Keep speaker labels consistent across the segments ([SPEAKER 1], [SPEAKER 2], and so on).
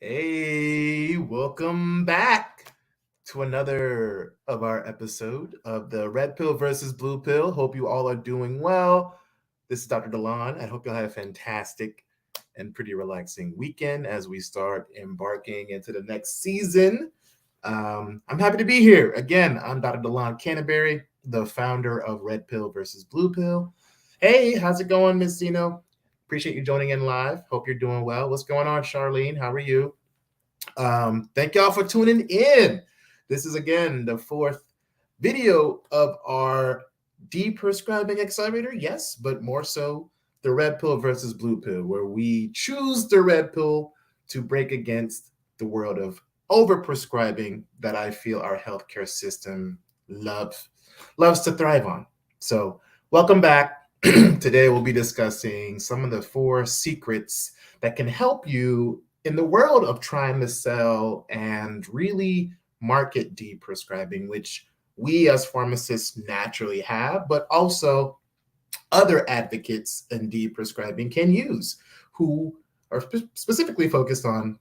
[SPEAKER 1] Hey, welcome back to another of our episode of the Red Pill versus Blue Pill. Hope you all are doing well. This is Dr. Delon. I hope you'll have a fantastic and pretty relaxing weekend as we start embarking into the next season. I'm happy to be here. Again, I'm Dr. Delon Canterbury, the founder of Red Pill versus Blue Pill. Hey, how's it going, Miss Zeno? Appreciate you joining in live. Hope you're doing well. What's going on, Charlene? How are you? Thank y'all for tuning in. This is again the fourth video of our Deprescribing accelerator. Yes, but more so the red pill versus blue pill, where we choose the red pill to break against the world of overprescribing that I feel our healthcare system loves to thrive on. So, welcome back. Today we'll be discussing some of the four secrets that can help you in the world of trying to sell and really market deprescribing, which we as pharmacists naturally have, but also other advocates in deprescribing can use who are specifically focused on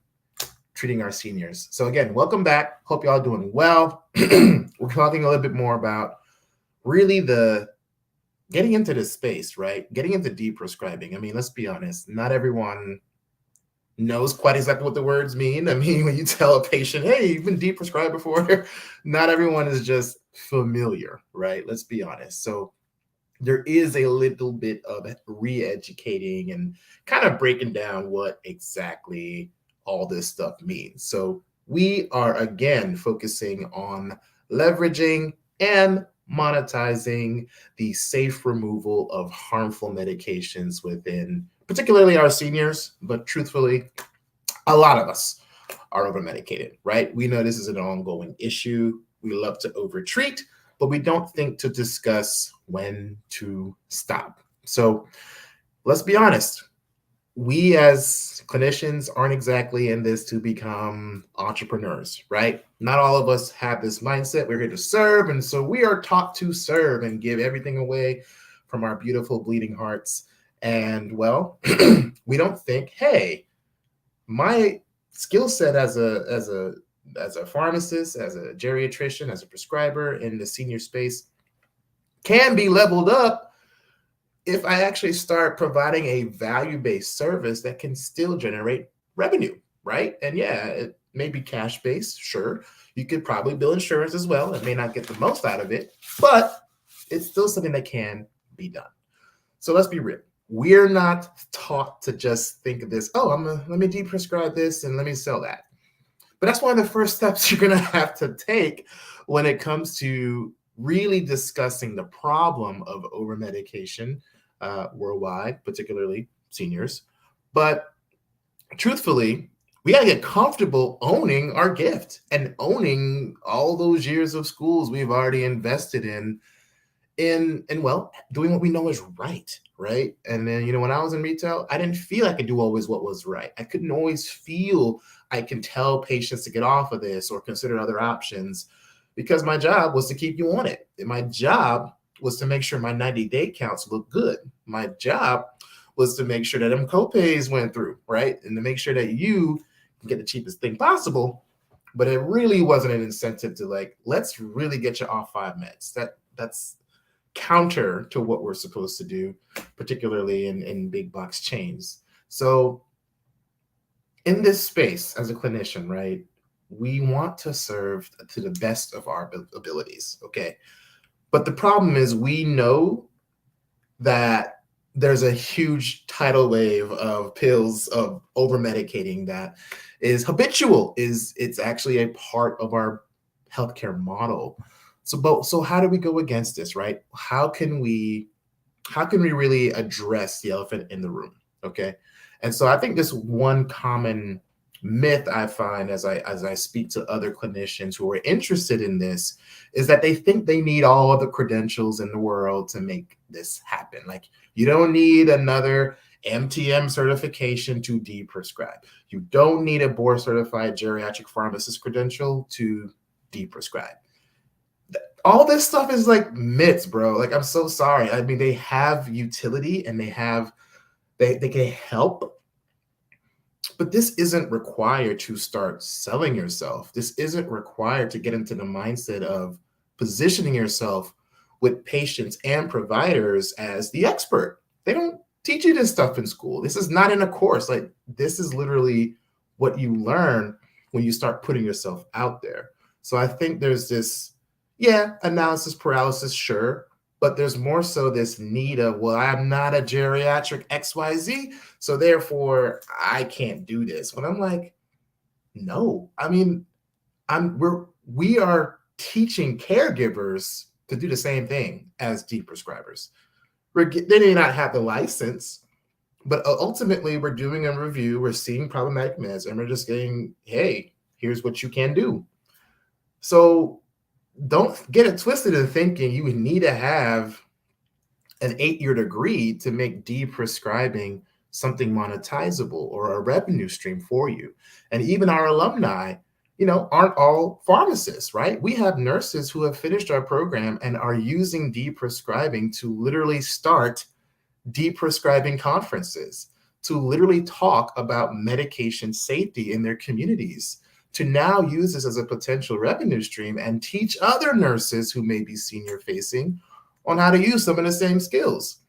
[SPEAKER 1] treating our seniors. So again, welcome back. Hope y'all doing well. We're talking a little bit more about really the getting into this space, right? Getting into deprescribing. I mean, let's be honest, not everyone knows quite exactly what the words mean. I mean, when you tell a patient, hey, you've been deprescribed before, not everyone is just familiar, right? Let's be honest. So there is a little bit of re-educating and kind of breaking down what exactly all this stuff means. So we are again focusing on leveraging and monetizing the safe removal of harmful medications within particularly our seniors, but truthfully, a lot of us are over medicated, right? We know this is an ongoing issue. We love to overtreat, but we don't think to discuss when to stop. So let's be honest. We as clinicians aren't exactly in this to become entrepreneurs, right? Not all of us have this mindset. We're here to serve. And so we are taught to serve and give everything away from our beautiful bleeding hearts. And well, we don't think, hey, my skill set as a pharmacist, as a geriatrician, as a prescriber in the senior space can be leveled up if I actually start providing a value-based service that can still generate revenue, right? And yeah, it may be cash-based, sure. You could probably bill insurance as well. It may not get the most out of it, but it's still something that can be done. So let's be real. We're not taught to just think of this, oh, let me deprescribe this and let me sell that. But that's one of the first steps you're going to have to take when it comes to really discussing the problem of over medication worldwide, particularly seniors. But truthfully, we got to get comfortable owning our gift and owning all those years of schools we've already invested in well, doing what we know is right? And then, when I was in retail, I didn't feel I could do always what was right. I couldn't always feel I can tell patients to get off of this or consider other options because my job was to keep you on it. My job was to make sure my 90-day counts looked good. My job was to make sure that them copays went through, right? And to make sure that you can get the cheapest thing possible. But it really wasn't an incentive to let's really get you off 5 meds. That's counter to what we're supposed to do, particularly in big box chains. So in this space as a clinician, right, we want to serve to the best of our abilities, okay? But the problem is we know that there's a huge tidal wave of pills of over medicating that is habitual, it's actually a part of our healthcare model. So how do we go against this, right? How can we really address the elephant in the room? Okay. And so I think this one common myth I find as I speak to other clinicians who are interested in this is that they think they need all of the credentials in the world to make this happen. Like, you don't need another MTM certification to deprescribe. You don't need a board certified geriatric pharmacist credential to deprescribe. All this stuff is like myths, bro. Like, I'm so sorry. I mean, they have utility and they can help, But this isn't required to start selling yourself. This isn't required to get into the mindset of positioning yourself with patients and providers as the expert. They don't teach you this stuff in school. This is not in a course. Like, this is literally what you learn when you start putting yourself out there. So I think there's this, yeah, analysis paralysis, sure, but there's more so this need of, well, I'm not a geriatric XYZ, so therefore I can't do this. But I'm like, no. I mean, we are teaching caregivers to do the same thing as deprescribers. They may not have the license, but ultimately we're doing a review, we're seeing problematic meds, and we're just saying, hey, here's what you can do. So don't get it twisted in thinking you would need to have an 8-year degree to make deprescribing something monetizable or a revenue stream for you. And even our alumni, aren't all pharmacists, right? We have nurses who have finished our program and are using deprescribing to literally start deprescribing conferences, to literally talk about medication safety in their communities, to now use this as a potential revenue stream and teach other nurses who may be senior facing on how to use some of the same skills.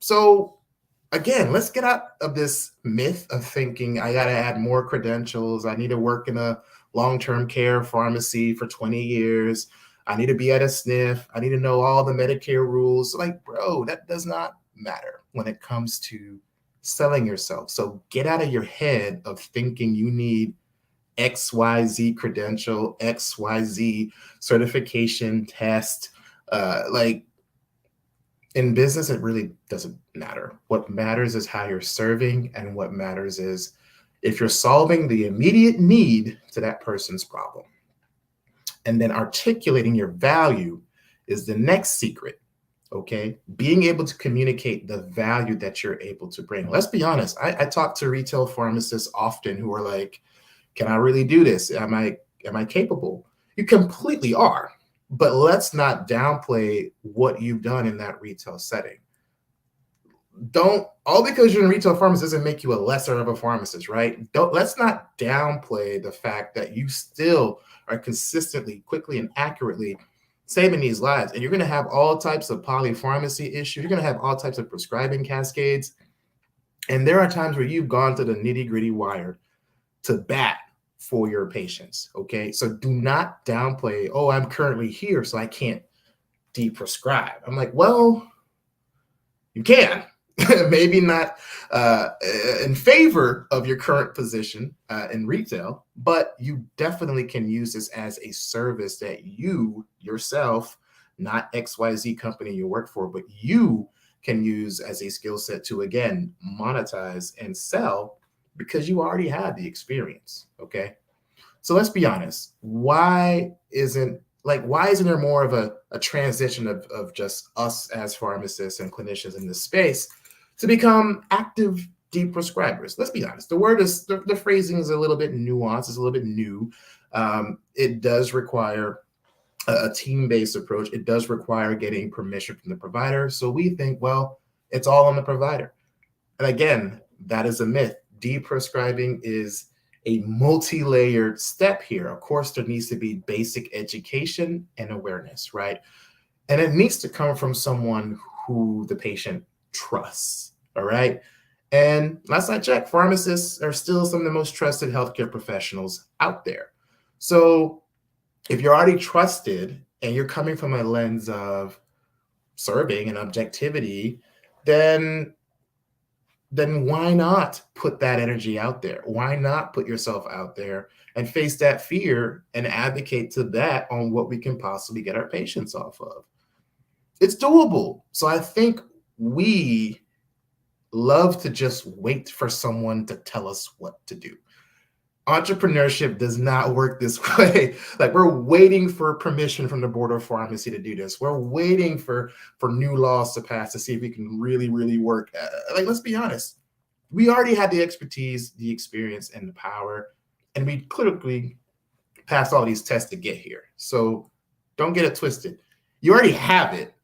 [SPEAKER 1] So again, let's get out of this myth of thinking I got to add more credentials. I need to work in a long-term care pharmacy for 20 years. I need to be at a SNF. I need to know all the Medicare rules. Like, bro, that does not matter when it comes to selling yourself. So get out of your head of thinking you need XYZ credential, XYZ certification test. Like, in business, it really doesn't matter. What matters is how you're serving, and what matters is if you're solving the immediate need to that person's problem. And then articulating your value is the next secret. Okay, being able to communicate the value that you're able to bring. Let's be honest. I talk to retail pharmacists often who are like, "Can I really do this? Am I capable?" You completely are, but let's not downplay what you've done in that retail setting. Don't, all because you're in retail pharmacy doesn't make you a lesser of a pharmacist, right? Let's not downplay the fact that you still are consistently, quickly, and accurately saving these lives. And you're going to have all types of polypharmacy issues. You're going to have all types of prescribing cascades. And there are times where you've gone to the nitty-gritty wire to bat for your patients. Okay. So do not downplay, oh, I'm currently here, so I can't deprescribe. I'm like, well, you can. Maybe not in favor of your current position in retail, but you definitely can use this as a service that you yourself, not XYZ company you work for, but you can use as a skill set to, again, monetize and sell because you already had the experience. Okay. So let's be honest. Why isn't there more of a transition of just us as pharmacists and clinicians in this space to become active deprescribers? Let's be honest. The phrasing is a little bit nuanced, it's a little bit new. It does require a team-based approach. It does require getting permission from the provider. So we think, well, it's all on the provider. And again, that is a myth. Deprescribing is a multi-layered step here. Of course, there needs to be basic education and awareness, right? And it needs to come from someone who the patient trusts, all right? And last I checked, pharmacists are still some of the most trusted healthcare professionals out there. So if you're already trusted and you're coming from a lens of serving and objectivity, then why not put that energy out there? Why not put yourself out there and face that fear and advocate to that on what we can possibly get our patients off of? It's doable. So I think we love to just wait for someone to tell us what to do. Entrepreneurship does not work this way. Like, we're waiting for permission from the Board of Pharmacy to do this. We're waiting for new laws to pass to see if we can really, really work. Like, let's be honest. We already had the expertise, the experience, and the power, and we clearly passed all these tests to get here. So don't get it twisted. You already have it.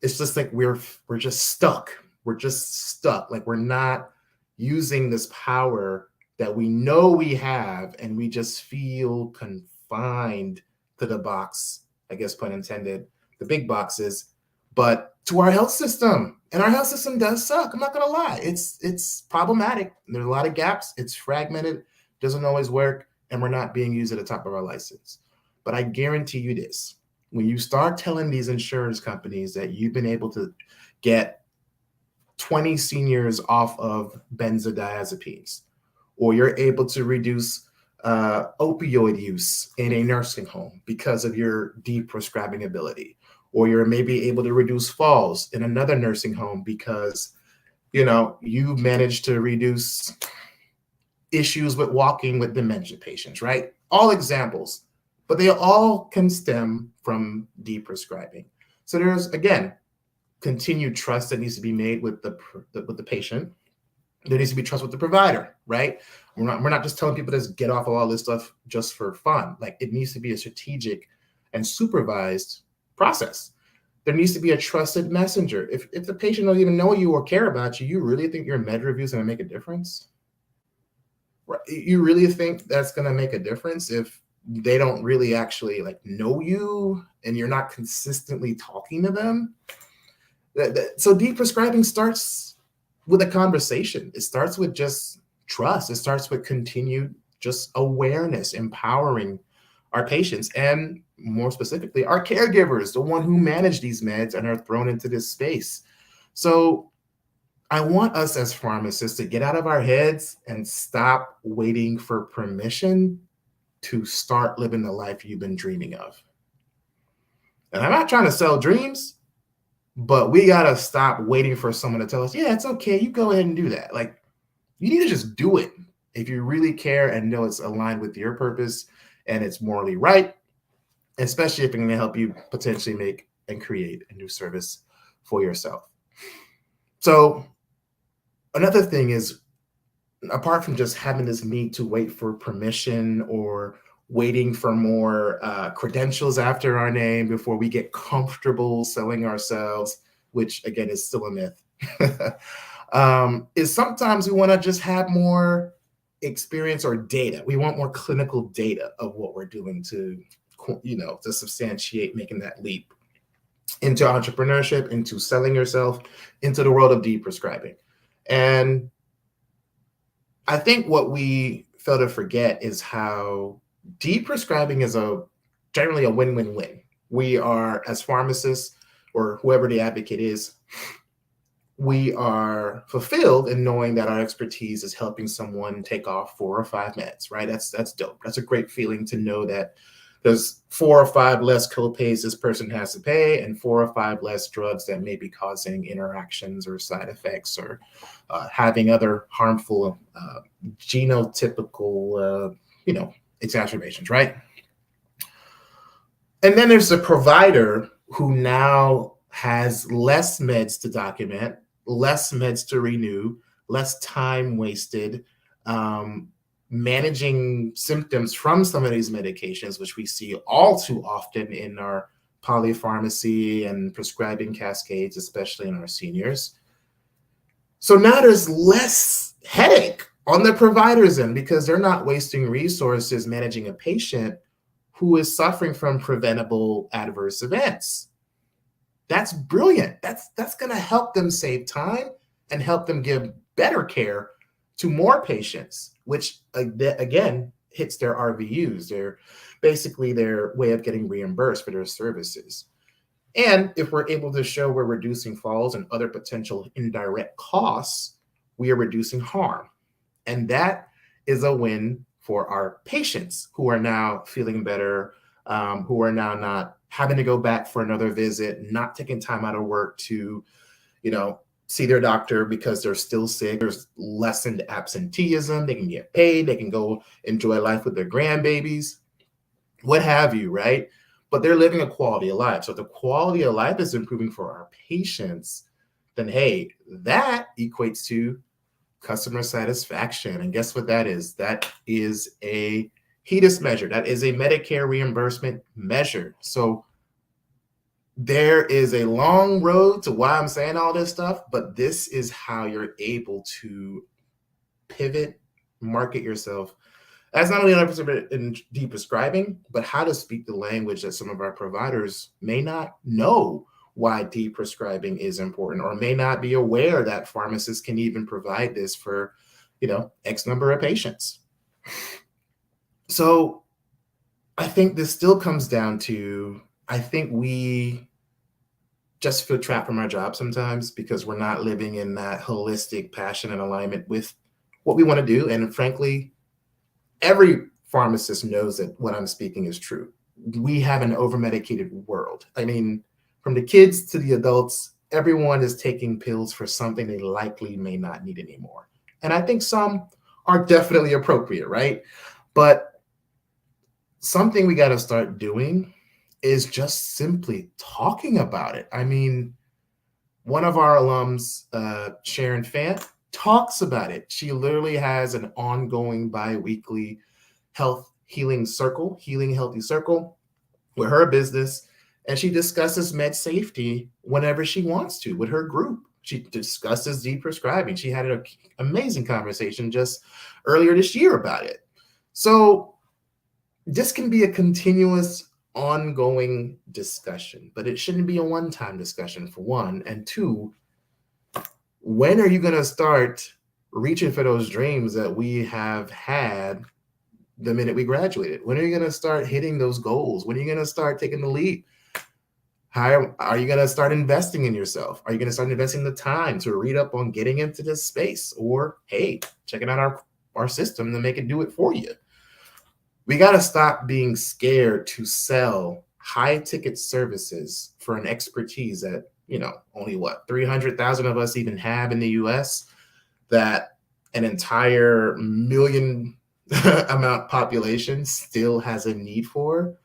[SPEAKER 1] It's just like we're just stuck. We're just stuck. Like, we're not using this power that we know we have, and we just feel confined to the box, I guess, pun intended, the big boxes, but to our health system. And our health system does suck. I'm not gonna lie. It's problematic. There's a lot of gaps. It's fragmented, doesn't always work, and we're not being used at the top of our license. But I guarantee you this: when you start telling these insurance companies that you've been able to get 20 seniors off of benzodiazepines, or you're able to reduce opioid use in a nursing home because of your deprescribing ability, or you're maybe able to reduce falls in another nursing home because you managed to reduce issues with walking with dementia patients, right? All examples, but they all can stem from deprescribing. So there's, again, continued trust that needs to be made with the patient. There needs to be trust with the provider, right? We're not just telling people to get off of all this stuff just for fun. Like, it needs to be a strategic and supervised process. There needs to be a trusted messenger. If the patient doesn't even know you or care about you, you really think your med review is going to make a difference? You really think that's going to make a difference if they don't really actually know you and you're not consistently talking to them? So deprescribing starts with a conversation. It starts with just trust. It starts with continued just awareness, empowering our patients, and more specifically, our caregivers, the one who manage these meds and are thrown into this space. So I want us as pharmacists to get out of our heads and stop waiting for permission to start living the life you've been dreaming of. And I'm not trying to sell dreams, but we got to stop waiting for someone to tell us, yeah, it's okay, you go ahead and do that. Like, you need to just do it if you really care and know it's aligned with your purpose and it's morally right, especially if it's going to help you potentially make and create a new service for yourself. So another thing is, apart from just having this need to wait for permission or waiting for more credentials after our name before we get comfortable selling ourselves, which again is still a myth, is sometimes we want to just have more experience or data. We want more clinical data of what we're doing to substantiate making that leap into entrepreneurship, into selling yourself, into the world of deprescribing. And I think what we fail to forget is how deprescribing is generally a win-win-win. We are, as pharmacists or whoever the advocate is, we are fulfilled in knowing that our expertise is helping someone take off 4 or 5 meds, right? That's dope. That's a great feeling to know that there's 4 or 5 less copays this person has to pay, and 4 or 5 less drugs that may be causing interactions or side effects or having other harmful genotypical, exacerbations, right? And then there's the provider who now has less meds to document, less meds to renew, less time wasted, managing symptoms from some of these medications, which we see all too often in our polypharmacy and prescribing cascades, especially in our seniors. So now there's less headache on the provider's end because they're not wasting resources managing a patient who is suffering from preventable adverse events. That's brilliant. That's going to help them save time and help them give better care to more patients, which again hits their RVUs. They're basically their way of getting reimbursed for their services. And if we're able to show we're reducing falls and other potential indirect costs, we are reducing harm. And that is a win for our patients who are now feeling better, who are now not having to go back for another visit, not taking time out of work to, see their doctor because they're still sick. There's lessened absenteeism. They can get paid. They can go enjoy life with their grandbabies, what have you, right? But they're living a quality of life. So if the quality of life is improving for our patients, then hey, that equates to customer satisfaction. And guess what that is? That is a HEDIS measure. That is a Medicare reimbursement measure. So there is a long road to why I'm saying all this stuff, but this is how you're able to pivot market yourself as not only an expert in deprescribing, but how to speak the language that some of our providers may not know why deprescribing is important, or may not be aware that pharmacists can even provide this for, X number of patients. So I think this still comes down to, I think we just feel trapped from our job sometimes because we're not living in that holistic passion and alignment with what we want to do. And frankly, every pharmacist knows that what I'm speaking is true. We have an over-medicated world. I mean, from the kids to the adults, everyone is taking pills for something they likely may not need anymore. And I think some are definitely appropriate, right? But something we got to start doing is just simply talking about it. I mean, one of our alums, Sharon Fant, talks about it. She literally has an ongoing bi-weekly healing healthy circle with her business, and she discusses med safety whenever she wants to with her group. She discusses deprescribing. She had an amazing conversation just earlier this year about it. So this can be a continuous, ongoing discussion, but it shouldn't be a one-time discussion, for one. And two, when are you going to start reaching for those dreams that we have had the minute we graduated? When are you going to start hitting those goals? When are you going to start taking the leap? How are you going to start investing in yourself? Are you going to start investing the time to read up on getting into this space? Or, hey, checking out our system to make it do it for you? We got to stop being scared to sell high-ticket services for an expertise that, only 300,000 of us even have in the US, that an entire million amount population still has a need for.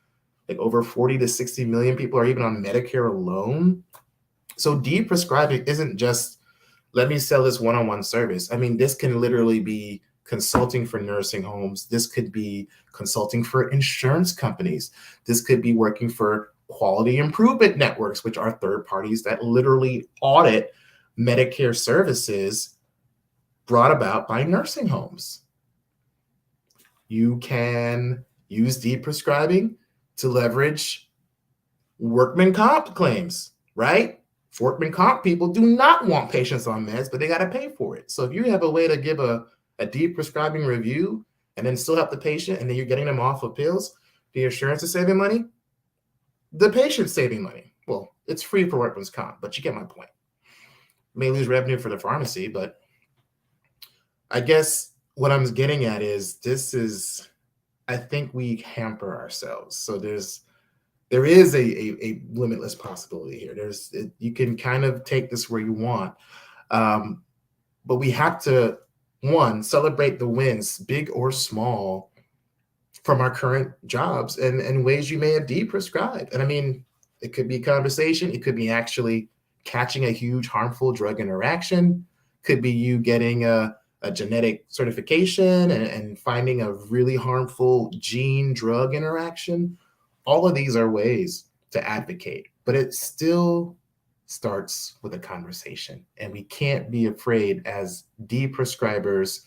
[SPEAKER 1] Like over 40 to 60 million people are even on Medicare alone. So deprescribing isn't just, let me sell this one-on-one service. I mean, this can literally be consulting for nursing homes. This could be consulting for insurance companies. This could be working for quality improvement networks, which are third parties that literally audit Medicare services brought about by nursing homes. You can use deprescribing to leverage workman comp claims, right? Workman comp people do not want patients on meds, but they got to pay for it. So if you have a way to give a deprescribing review and then still help the patient, and then you're getting them off of pills, the insurance is saving money, the patient's saving money. Well, it's free for workman's comp, but you get my point. May lose revenue for the pharmacy, but I guess what I'm getting at is I think we hamper ourselves. So there is a limitless possibility here. You can kind of take this where you want, but we have to, one, celebrate the wins, big or small, from our current jobs and ways you may have deprescribed. And I mean, it could be conversation. It could be actually catching a huge harmful drug interaction. Could be you getting a genetic certification and finding a really harmful gene-drug interaction. All of these are ways to advocate, but it still starts with a conversation. And we can't be afraid as deprescribers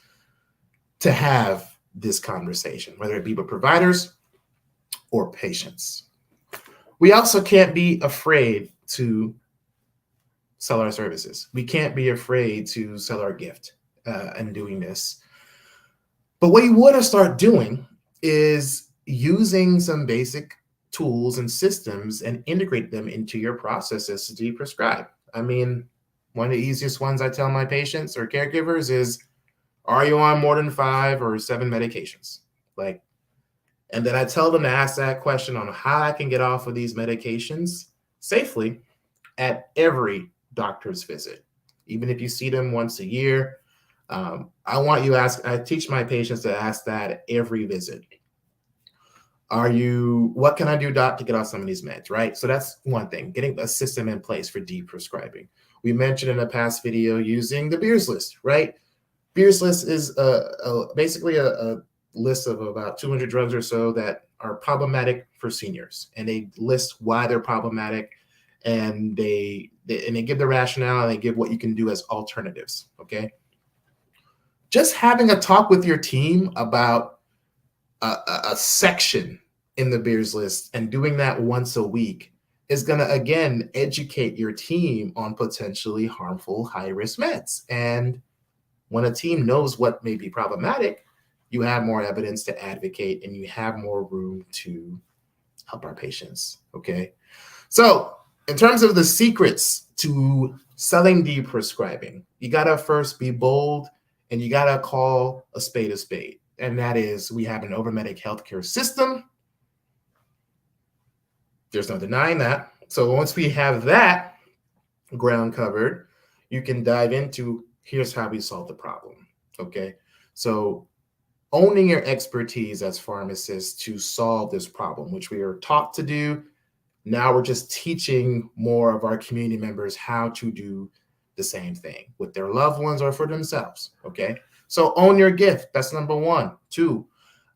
[SPEAKER 1] to have this conversation, whether it be with providers or patients. We also can't be afraid to sell our services. We can't be afraid to sell our gift in doing this. But what you want to start doing is using some basic tools and systems and integrate them into your processes to deprescribe. I mean, one of the easiest ones I tell my patients or caregivers is, are you on more than 5 or 7 medications? And then I tell them to ask that question on how I can get off of these medications safely at every doctor's visit. Even if you see them once a year, I teach my patients to ask that every visit. What can I do, doc, to get off some of these meds, right? So that's one thing, getting a system in place for deprescribing. We mentioned in a past video using the Beers list, right? Beers list is basically a list of about 200 drugs or so that are problematic for seniors, and they list why they're problematic, and they give the rationale, and they give what you can do as alternatives. Okay. just having a talk with your team about a section in the beers list and doing that once a week is going to, again, educate your team on potentially harmful high risk meds. And when a team knows what may be problematic, you have more evidence to advocate and you have more room to help our patients. Okay. So, in terms of the secrets to selling Deprescribing, you got to first be bold and you got to call a spade a spade. And that is, we have an overmedic healthcare system. There's no denying that. So, once we have that ground covered, you can dive into here's how we solve the problem. Okay. So, owning your expertise as pharmacists to solve this problem, which we are taught to do. Now we're just teaching more of our community members how to do the same thing with their loved ones or for themselves. Okay. So own your gift. That's number one. Two,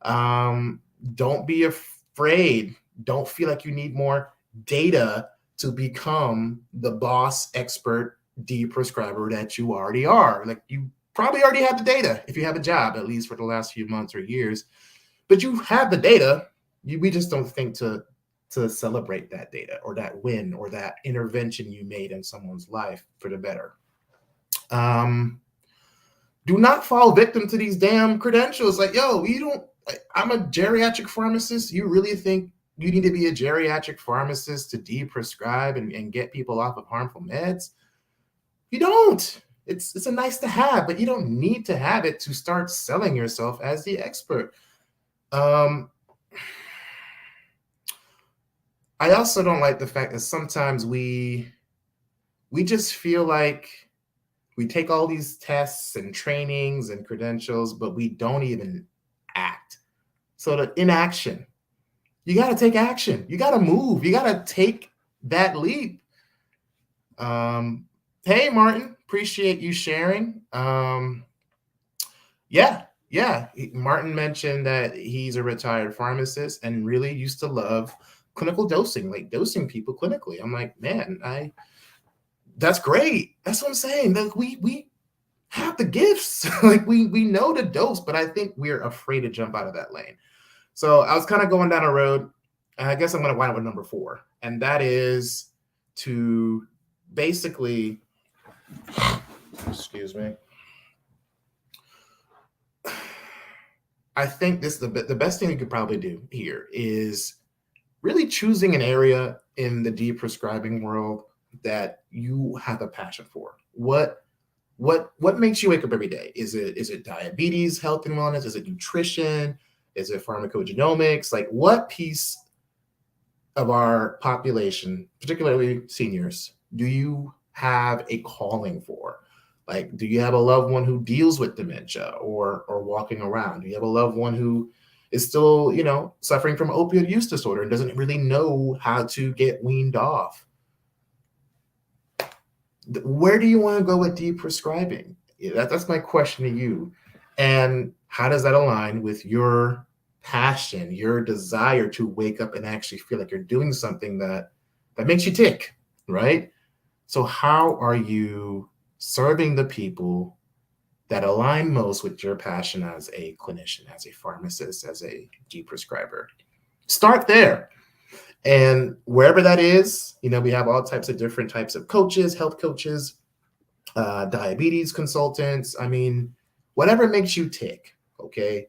[SPEAKER 1] don't be afraid. Don't feel like you need more data to become the boss expert Deprescriber that you already are. Like, you probably already have the data if you have a job, at least for the last few months or years, but you have the data. We just don't think to celebrate that data or that win or that intervention you made in someone's life for the better. Do not fall victim to these damn credentials. Like, yo, I'm a geriatric pharmacist. You really think you need to be a geriatric pharmacist to Deprescribe and get people off of harmful meds? You don't. It's a nice to have, but you don't need to have it to start selling yourself as the expert. I also don't like the fact that sometimes we just feel like we take all these tests and trainings and credentials, but we don't even act. So the inaction, you got to take action. You got to move. You got to take that leap. Hey, Martin, appreciate you sharing. Yeah. Martin mentioned that he's a retired pharmacist and really used to love clinical dosing, like dosing people clinically. I'm like, man, that's great. That's what I'm saying. Like, we have the gifts. Like, we know the dose, but I think we're afraid to jump out of that lane. So I was kind of going down a road. I guess I'm going to wind up with number 4, and that is to basically, excuse me. I think this is the best thing you could probably do here is really choosing an area in the Deprescribing world that you have a passion for. What makes you wake up every day? Is it diabetes, health and wellness? Is it nutrition? Is it pharmacogenomics? Like, what piece of our population, particularly seniors, do you have a calling for? Like, do you have a loved one who deals with dementia or walking around? Do you have a loved one who is still, suffering from opioid use disorder and doesn't really know how to get weaned off? Where do you want to go with Deprescribing? That's my question to you. And how does that align with your passion, your desire to wake up and actually feel like you're doing something that makes you tick, right? So how are you serving the people that align most with your passion as a clinician, as a pharmacist, as a Deprescriber? Start there. And wherever that is, we have all types of different types of coaches, health coaches, diabetes consultants. I mean, whatever makes you tick, okay?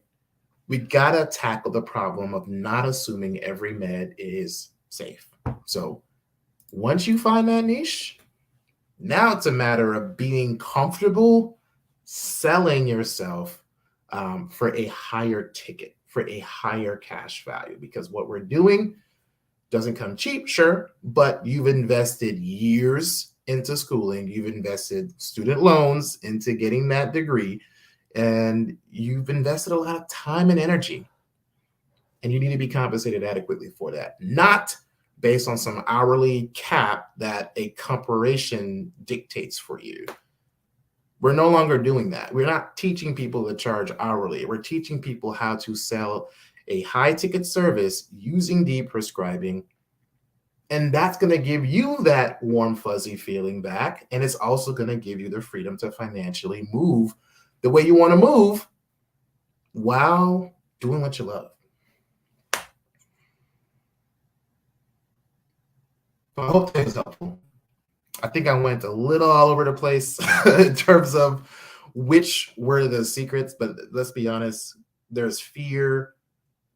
[SPEAKER 1] We gotta tackle the problem of not assuming every med is safe. So once you find that niche, now it's a matter of being comfortable selling yourself for a higher ticket, for a higher cash value, because what we're doing doesn't come cheap, sure, but you've invested years into schooling, you've invested student loans into getting that degree, and you've invested a lot of time and energy, and you need to be compensated adequately for that, not based on some hourly cap that a corporation dictates for you. We're no longer doing that. We're not teaching people to charge hourly. We're teaching people how to sell a high ticket service using Deprescribing. And that's going to give you that warm, fuzzy feeling back. And it's also going to give you the freedom to financially move the way you want to move while doing what you love. So I hope that was helpful. I think I went a little all over the place in terms of which were the secrets, but let's be honest, there's fear,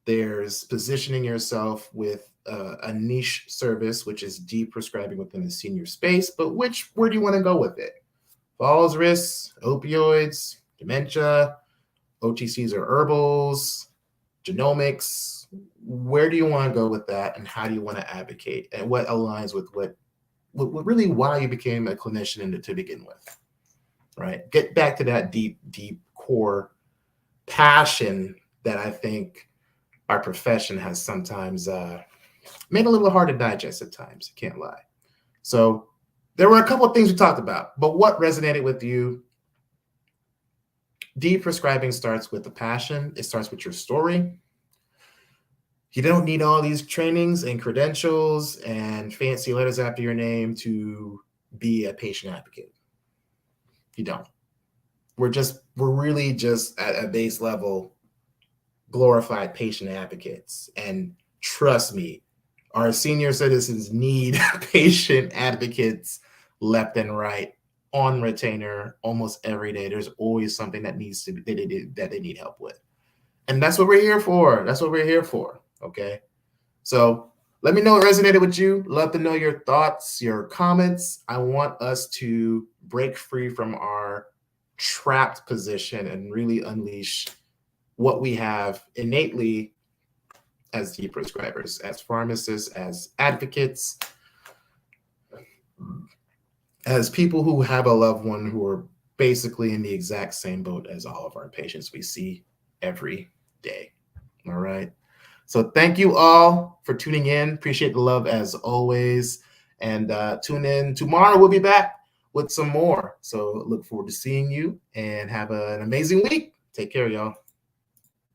[SPEAKER 1] there's positioning yourself with a niche service, which is deprescribing within the senior space, but where do you want to go with it? Falls risks, opioids, dementia, OTCs or herbals, genomics. Where do you want to go with that, and how do you want to advocate, and what aligns with what really why you became a clinician to begin with, right? Get back to that deep core passion that I think our profession has sometimes made a little hard to digest at times. I can't lie. So there were a couple of things we talked about, but what resonated with you? Deprescribing starts with the passion. It starts with your story. You don't need all these trainings and credentials and fancy letters after your name to be a patient advocate. You don't. We're really just at a base level glorified patient advocates. And trust me, our senior citizens need patient advocates left and right on retainer almost every day. There's always something that needs to be that they need help with. And that's what we're here for. That's what we're here for. Okay. So let me know what resonated with you. Love to know your thoughts, your comments. I want us to break free from our trapped position and really unleash what we have innately as deprescribers, as pharmacists, as advocates, as people who have a loved one who are basically in the exact same boat as all of our patients we see every day. All right. So thank you all for tuning in. Appreciate the love as always. And tune in tomorrow. We'll be back with some more. So look forward to seeing you and have an amazing week. Take care, y'all.